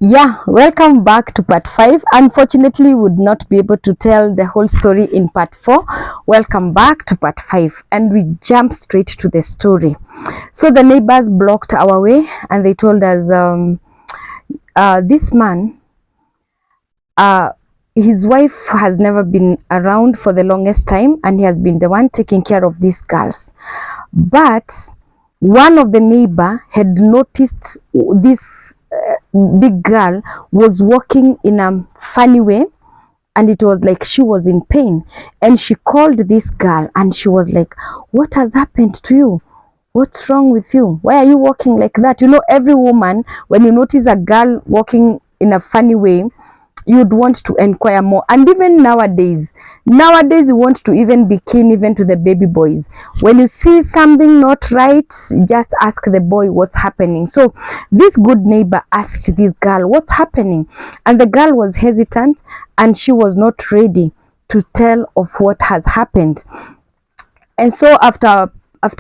Yeah, welcome back to part 5. Unfortunately, would not be able to tell the whole story in part 4. Welcome back to part 5, and we jump straight to the story. So the neighbors blocked our way and they told us this man, his wife has never been around for the longest time, and he has been the one taking care of these girls. But one of the neighbor had noticed this big girl was walking in a funny way, and it was like she was in pain, and she called this girl and she was like, what has happened to you? What's wrong with you? Why are you walking like that? You know, every woman, when you notice a girl walking in a funny way, you'd want to inquire more. And even nowadays you want to even be keen even to the baby boys. When you see something not right, just ask the boy what's happening. So this good neighbor asked this girl what's happening, and the girl was hesitant and she was not ready to tell of what has happened. And so after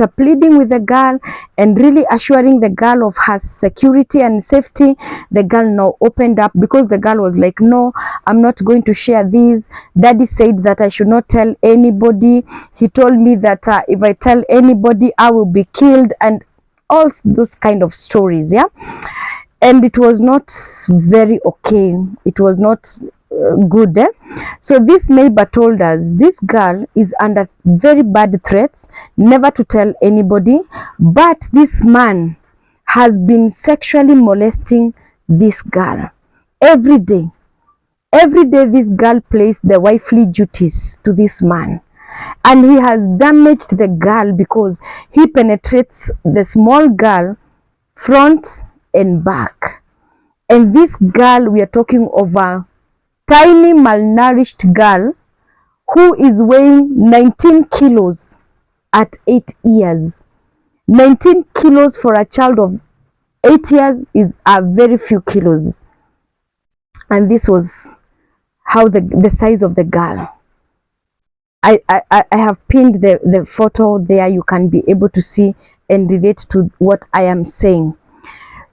pleading with the girl and really assuring the girl of her security and safety, the girl now opened up, because the girl was like, no, I'm not going to share this. Daddy said that I should not tell anybody. He told me that if I tell anybody, I will be killed, and all those kind of stories. Yeah. And it was not very okay. It was not good. So this neighbor told us this girl is under very bad threats, never to tell anybody, but this man has been sexually molesting this girl every day. Every day this girl plays the wifely duties to this man, and he has damaged the girl because he penetrates the small girl front and back. And this girl, we are talking of a tiny malnourished girl who is weighing 19 kilos at 8 years. 19 kilos for a child of 8 years is a very few kilos. And this was how the size of the girl. I have pinned the photo there. You can be able to see and relate to what I am saying.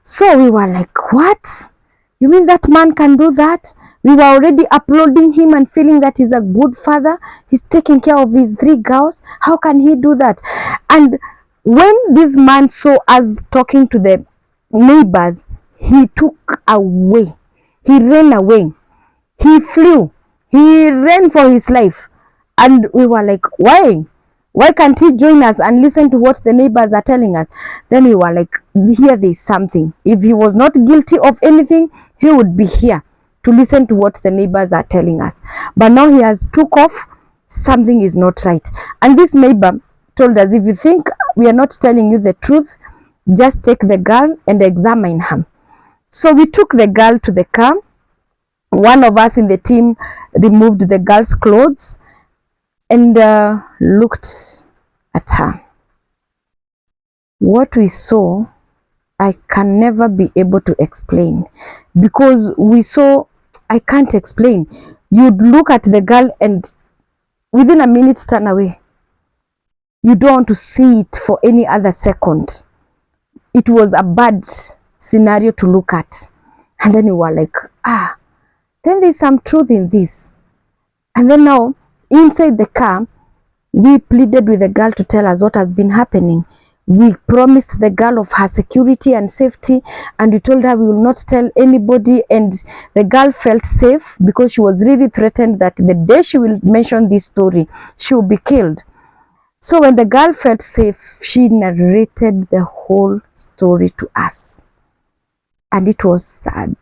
So we were like, what? You mean that man can do that? We were already applauding him and feeling that he's a good father. He's taking care of his 3 girls. How can he do that? And when this man saw us talking to the neighbors, he took away. He ran away. He flew. He ran for his life. And we were like, why? Why can't he join us and listen to what the neighbors are telling us? Then we were like, here there's something. If he was not guilty of anything, he would be here to listen to what the neighbors are telling us. But now he has took off. Something is not right. And this neighbor told us, if you think we are not telling you the truth, just take the girl and examine her. So we took the girl to the car. One of us in the team removed the girl's clothes and looked at her. What we saw, I can never be able to explain, because we saw, I can't explain. You'd look at the girl and within a minute turn away. You don't want to see it for any other second. It was a bad scenario to look at. And then you were like, then there's some truth in this. And then now, inside the car, we pleaded with the girl to tell us what has been happening. We promised the girl of her security and safety, and we told her we will not tell anybody. And the girl felt safe because she was really threatened that the day she will mention this story, she will be killed. So when the girl felt safe, she narrated the whole story to us. And it was sad.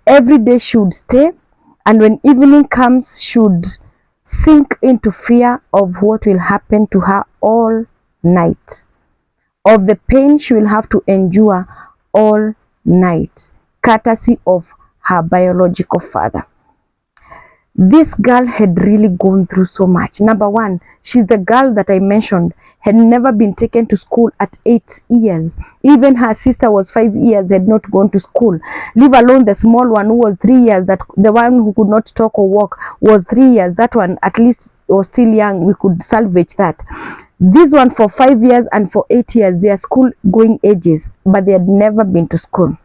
Every day she would stay, and when evening comes, she would sink into fear of what will happen to her all night, of the pain she will have to endure all night, courtesy of her biological father. This girl had really gone through so much. Number one, she's the girl that I mentioned had never been taken to school at 8 years. Even her sister was 5 years, had not gone to school. Leave alone the small one who was 3 years, that the one who could not talk or walk was 3 years. That one at least was still young. We could salvage that. This one for 5 years and for 8 years, they are school going ages, but they had never been to school.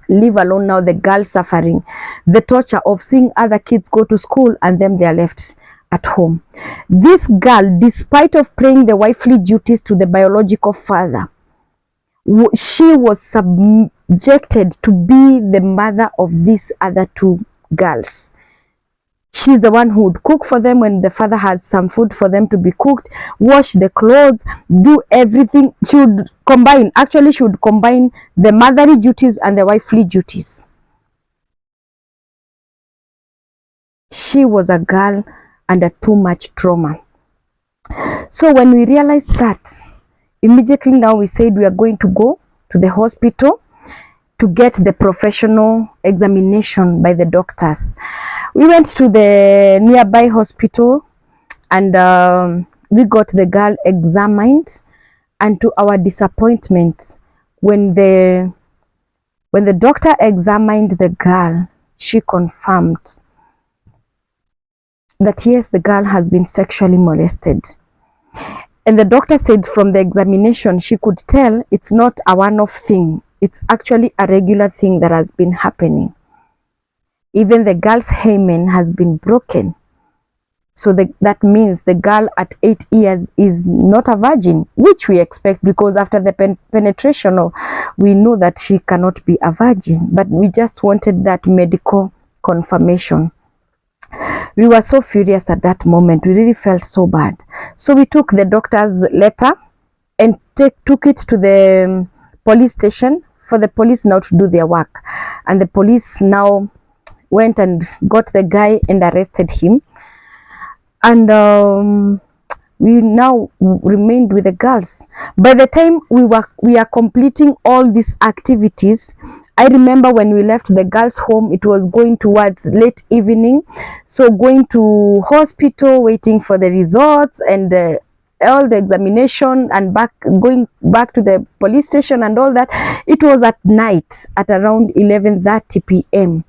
leave alone now the girl suffering the torture of seeing other kids go to school and then they are left at home. This girl, despite of paying the wifely duties to the biological father, she was subjected to be the mother of these other two girls. She's the one who would cook for them when the father has some food for them to be cooked, wash the clothes, do everything. She would combine the motherly duties and the wifely duties. She was a girl under too much trauma. So when we realized that, immediately now we said we are going to go to the hospital to get the professional examination by the doctors. We went to the nearby hospital and we got the girl examined, and to our disappointment, when the doctor examined the girl, she confirmed that yes, the girl has been sexually molested. And the doctor said from the examination, she could tell it's not a one-off thing. It's actually a regular thing that has been happening. Even the girl's hymen has been broken. So that means the girl at 8 years is not a virgin, which we expect, because after the penetration, we know that she cannot be a virgin. But we just wanted that medical confirmation. We were so furious at that moment. We really felt so bad. So we took the doctor's letter and took it to the police station for the police now to do their work. And the police now went and got the guy and arrested him. And we now remained with the girls. By the time we are completing all these activities, I remember when we left the girls' home, it was going towards late evening. So going to hospital, waiting for the results and all the examination, and going back to the police station and all that. It was at night at around 11:30 p.m.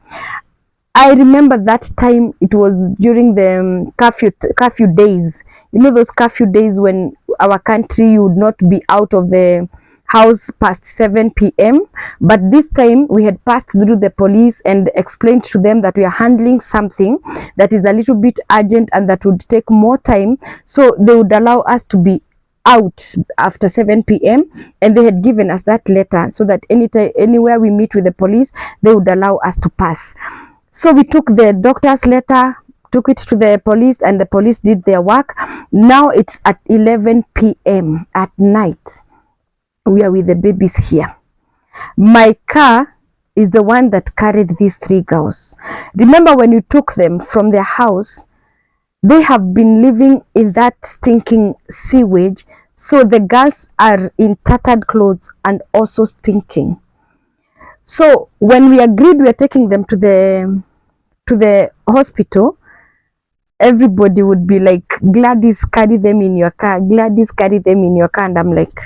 I remember that time it was during the curfew days. You know those curfew days when our country, you would not be out of the house past 7 p.m. But this time we had passed through the police and explained to them that we are handling something that is a little bit urgent and that would take more time. So they would allow us to be out after 7 p.m. and they had given us that letter so that anywhere we meet with the police, they would allow us to pass. So we took the doctor's letter, took it to the police, and the police did their work. Now it's at 11 p.m. at night. We are with the babies here. My car is the one that carried these three girls. Remember when you took them from their house, they have been living in that stinking sewage. So the girls are in tattered clothes and also stinking. So when we agreed we are taking them to the hospital, everybody would be like, Gladys, carry them in your car. Gladys, carry them in your car. And I'm like,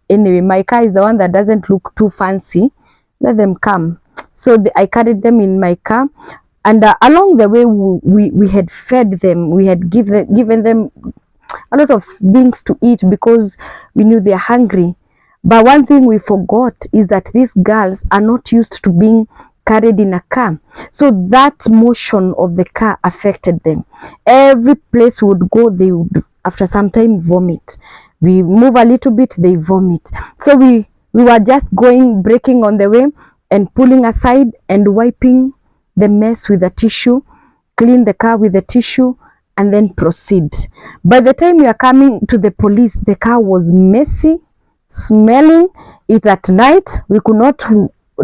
anyway, my car is the one that doesn't look too fancy. Let them come. So I carried them in my car. And along the way, we had fed them. We had given them a lot of things to eat because we knew they're hungry. But one thing we forgot is that these girls are not used to being carried in a car. So that motion of the car affected them. Every place we would go, they would, after some time, vomit. We move a little bit, they vomit. So we were just breaking on the way and pulling aside and wiping the mess with a tissue, clean the car with a tissue, and then proceed. By the time we are coming to the police, the car was messy, smelling. It's at night. We could not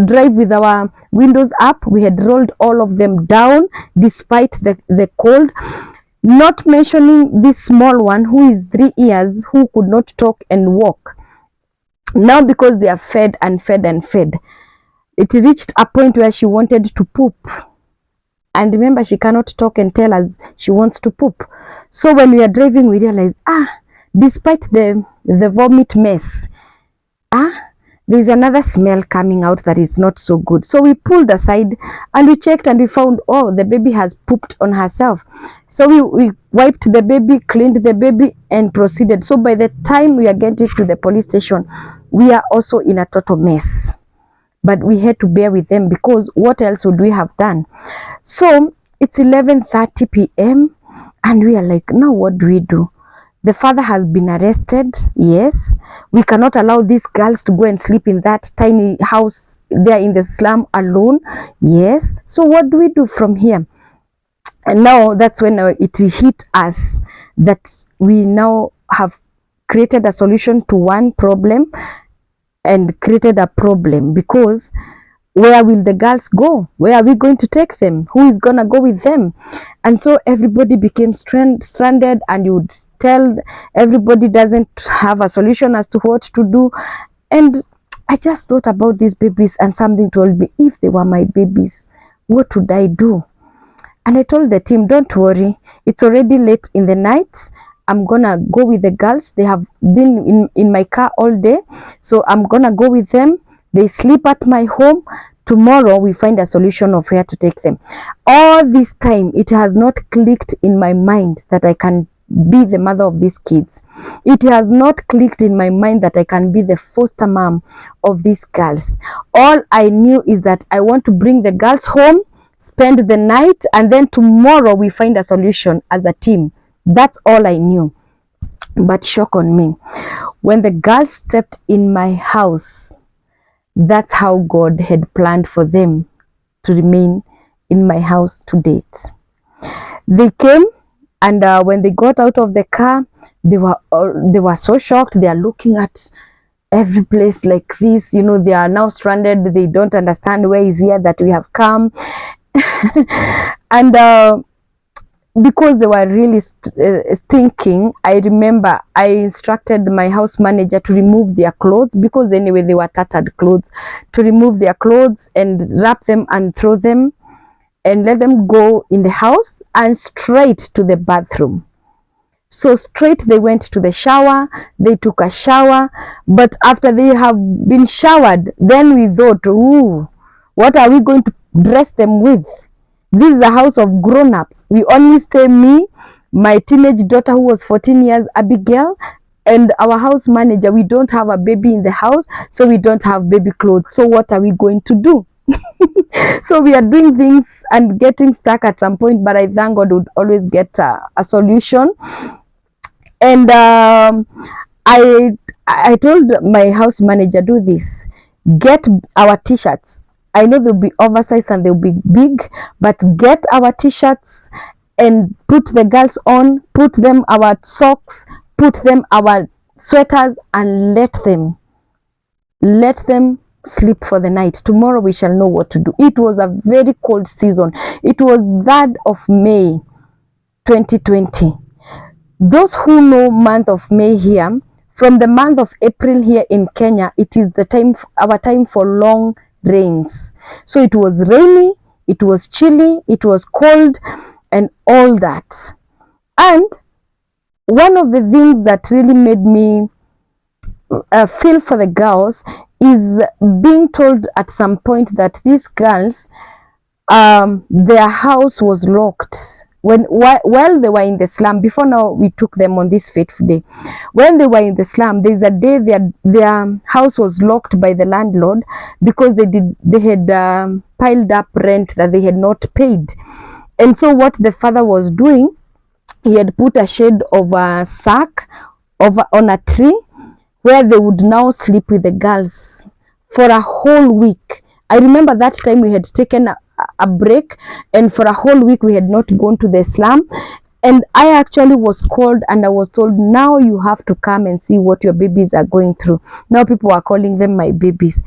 drive with our windows up. We had rolled all of them down despite the cold. Not mentioning this small one who is 3 years, who could not talk and walk. Now because they are fed and fed and fed, it reached a point where she wanted to poop. And remember, she cannot talk and tell us she wants to poop. So when we are driving, we realized, despite the vomit mess, there's another smell coming out that is not so good. So we pulled aside and we checked and we found, the baby has pooped on herself. So we wiped the baby, cleaned the baby, and proceeded. So by the time we are getting to the police station, we are also in a total mess. but we had to bear with them because what else would we have done? So it's 11:30 p.m. and we are like, now what do we do? The father has been arrested. Yes, we cannot allow these girls to go and sleep in that tiny house there in the slum alone. Yes, so what do we do from here? And now that's when it hit us that we now have created a solution to one problem and created a problem, because where will the girls go? Where are we going to take them? Who is gonna go with them? And so everybody became stranded, and you would tell everybody doesn't have a solution as to what to do. And I just thought about these babies, and something told me, if they were my babies, what would I do? And I told the team, don't worry, it's already late in the night. I'm gonna go with the girls. They have been in my car all day, so I'm gonna go with them. They sleep at my home. Tomorrow we find a solution of where to take them. All this time it has not clicked in my mind that I can be the mother of these kids. It has not clicked in my mind that I can be the foster mom of these girls. All I knew is that I want to bring the girls home, spend the night, and then tomorrow we find a solution as a team. That's all I knew. But shock on me, when the girls stepped in my house, that's how God had planned for them to remain in my house to date. They came, and when they got out of the car, they were so shocked. They are looking at every place like this. You know, they are now stranded. They don't understand where is here that we have come. And because they were really stinking, I remember I instructed my house manager to remove their clothes, because anyway they were tattered clothes, to remove their clothes and wrap them and throw them and let them go in the house and straight to the bathroom. So straight they went to the shower, they took a shower, but after they have been showered, then we thought, ooh, what are we going to dress them with? This is a house of grown-ups. We only stay me, my teenage daughter who was 14 years, Abigail, and our house manager. We don't have a baby in the house, so we don't have baby clothes. So what are we going to do? So we are doing things and getting stuck at some point, but I thank God would always get a solution. And I told my house manager, do this, get our t-shirts. I know they'll be oversized and they'll be big, but get our t-shirts and put the girls on, put them our socks, put them our sweaters, and let them sleep for the night. Tomorrow we shall know what to do. It was a very cold season. It was 3rd of May 2020. Those who know month of May here, from the month of April here in Kenya, it is the time, our time for long rains. So it was rainy, it was chilly, it was cold, and all that. And one of the things that really made me feel for the girls is being told at some point that these girls, their house was locked while they were in the slum. Before now we took them on this fateful day. When they were in the slum, there's a day their house was locked by the landlord because they had piled up rent that they had not paid. And so what the father was doing, he had put a shade of a sack on a tree where they would now sleep with the girls for a whole week. I remember that time we had taken a break, and for a whole week we had not gone to the slum. And I actually was called and I was told, now you have to come and see what your babies are going through. Now people are calling them my babies.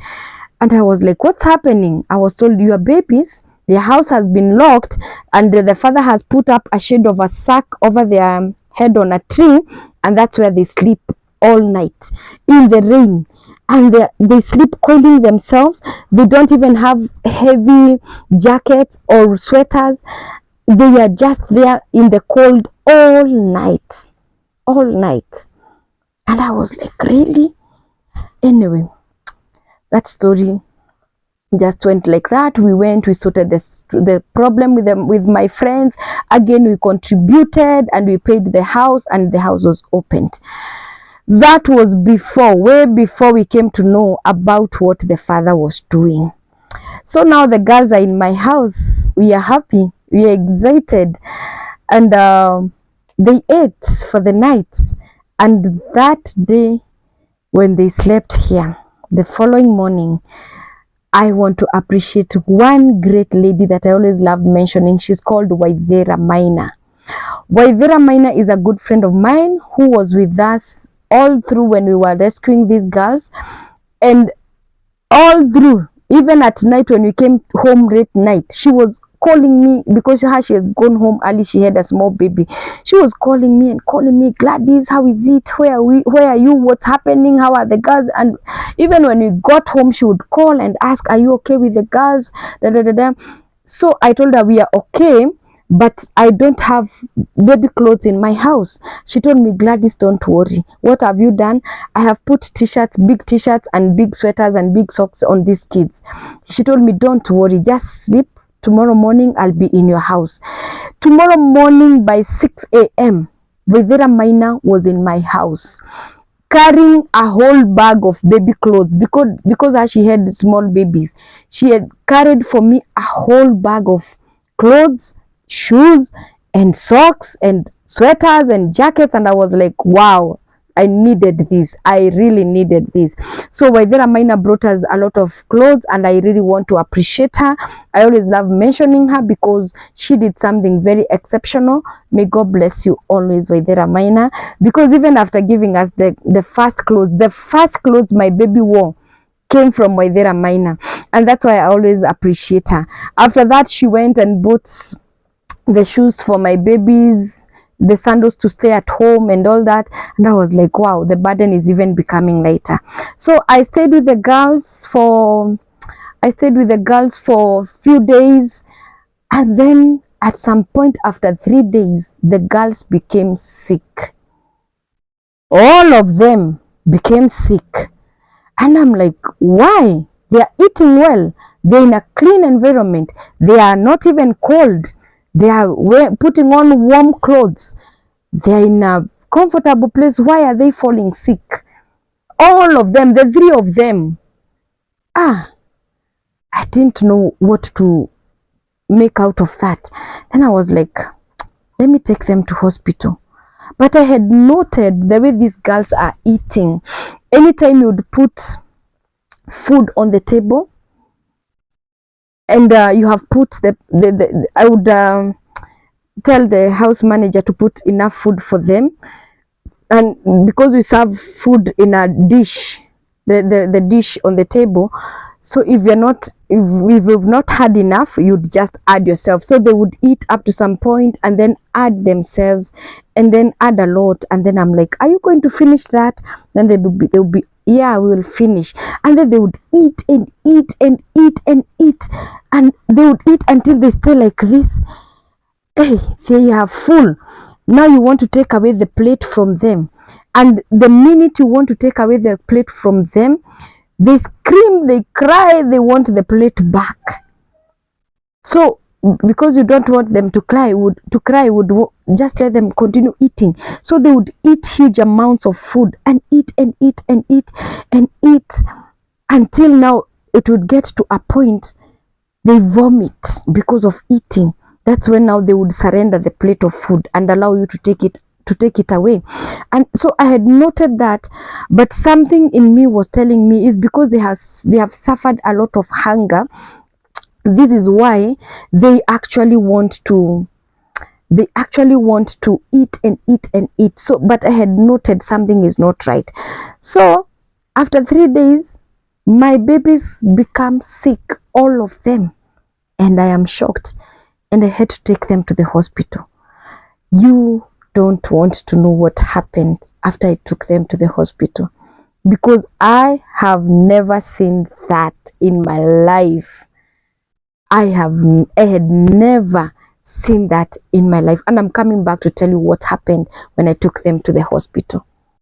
And I was like, what's happening? I was told, your babies, their house has been locked, and the father has put up a shade of a sack over their head on a tree, and that's where they sleep all night in the rain. And they sleep coiling themselves. They don't even have heavy jackets or sweaters. They are just there in the cold all night. And I was like, really? Anyway, that story just went like that. We sorted the problem with my friends. Again, we contributed and we paid the house, and the house was opened. That was before, way before we came to know about what the father was doing. So now the girls are in my house. We are happy. We are excited. And they ate for the night. And that day, when they slept here, the following morning, I want to appreciate one great lady that I always love mentioning. She's called Waithera Maina. Waithera Maina is a good friend of mine who was with us all through when we were rescuing these girls, and all through, even at night when we came home late night, she was calling me because she has gone home early. She had a small baby. She was calling me and calling me, Gladys, how is it? Where are you? What's happening? How are the girls? And even when we got home, she would call and ask, are you okay with the girls? Da, da, da, da. So I told her we are okay, but I don't have baby clothes in my house. She told me, Gladys, don't worry. What have you done? I have put t-shirts, big t-shirts and big sweaters and big socks on these kids. She told me, don't worry, just sleep. Tomorrow morning, I'll be in your house. Tomorrow morning by 6 a.m., Waithera Maina was in my house, carrying a whole bag of baby clothes because she had small babies. She had carried for me a whole bag of clothes, shoes and socks and sweaters and jackets, and I was like, wow, I needed this. I really needed this. So Waithera Maina brought us a lot of clothes, and I really want to appreciate her. I always love mentioning her because she did something very exceptional. May God bless you always, Waithera Maina, because even after giving us the first clothes my baby wore came from Waithera Maina, and that's why I always appreciate her. After that, she went and bought the shoes for my babies, the sandals to stay at home and all that, and I was like, wow, the burden is even becoming lighter. So I stayed with the girls for a few days, and then at some point after 3 days, the girls became sick. All of them became sick, and I'm like, why? They are eating well, they're in a clean environment, they are not even cold, they are putting on warm clothes, they're in a comfortable place. Why are they falling sick? All of them, the 3 of them. I didn't know what to make out of that. Then I was like, let me take them to hospital. But I had noted the way these girls are eating. Anytime you would put food on the table, and you have put I would tell the house manager to put enough food for them, and because we serve food in a dish, the dish on the table, so if you've not had enough, you'd just add yourself. So they would eat up to some point and then add themselves and then add a lot, and then I'm like, are you going to finish that? Then they'll be yeah, we will finish. And then they would eat and eat and eat and eat, and they would eat until they stay like this. Hey, they are full. Now you want to take away the plate from them, and the minute you want to take away the plate from them, they scream, they cry, they want the plate back. So because you don't want them to cry, would just let them continue eating. So they would eat huge amounts of food and eat and eat and eat and eat until now it would get to a point they vomit because of eating. That's when now they would surrender the plate of food and allow you to take it away. And so I had noted that, but something in me was telling me is because they have suffered a lot of hunger. This is why they actually want to eat and eat and eat. So, but I had noted something is not right. So after 3 days, my babies become sick, all of them, and I am shocked, and I had to take them to the hospital. You don't want to know what happened after I took them to the hospital, because I have never seen that in my life. I had never seen that in my life, and I'm coming back to tell you what happened when I took them to the hospital.